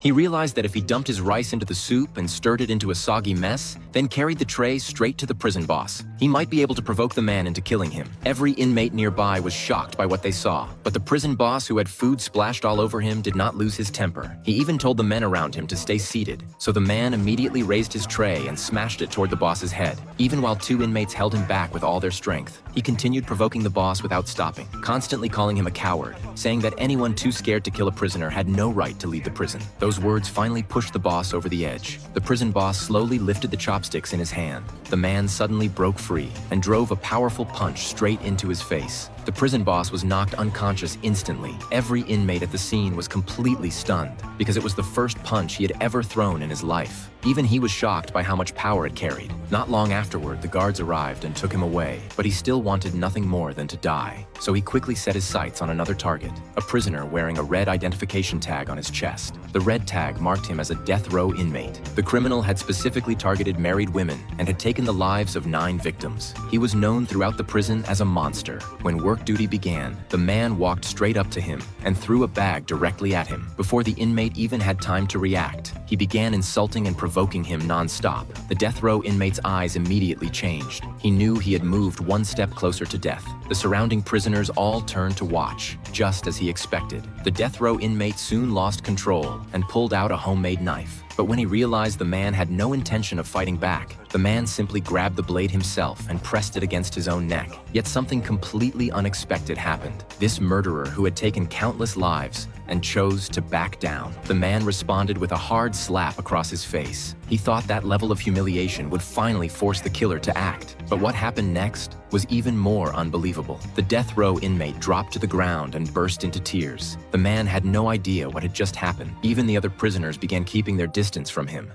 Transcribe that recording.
He realized that if he dumped his rice into the soup and stirred it into a soggy mess, then carried the tray straight to the prison boss, he might be able to provoke the man into killing him. Every inmate nearby was shocked by what they saw, but the prison boss, who had food splashed all over him, did not lose his temper. He even told the men around him to stay seated, so the man immediately raised his tray and smashed it toward the boss's head. Even while two inmates held him back with all their strength, he continued provoking the boss without stopping, constantly calling him a coward, saying that anyone too scared to kill a prisoner had no right to leave the prison. Those words finally pushed the boss over the edge. The prison boss slowly lifted the chopsticks in his hand. The man suddenly broke free and drove a powerful punch straight into his face. The prison boss was knocked unconscious instantly. Every inmate at the scene was completely stunned because it was the first punch he had ever thrown in his life. Even he was shocked by how much power it carried. Not long afterward, the guards arrived and took him away, but he still wanted nothing more than to die. So he quickly set his sights on another target, a prisoner wearing a red identification tag on his chest. The red tag marked him as a death row inmate. The criminal had specifically targeted married women and had taken the lives of 9 victims. He was known throughout the prison as a monster. When work duty began, the man walked straight up to him and threw a bag directly at him. Before the inmate even had time to react, he began insulting and provoking him non-stop. The death row inmate's eyes immediately changed. He knew he had moved one step closer to death. The surrounding prisoners all turned to watch, just as he expected. The death row inmate soon lost control and pulled out a homemade knife. But when he realized the man had no intention of fighting back, the man simply grabbed the blade himself and pressed it against his own neck. Yet something completely unexpected happened. This murderer, who had taken countless lives and chose to back down, the man responded with a hard slap across his face. He thought that level of humiliation would finally force the killer to act. But what happened next was even more unbelievable. The death row inmate dropped to the ground and burst into tears. The man had no idea what had just happened. Even the other prisoners began keeping their distance from him.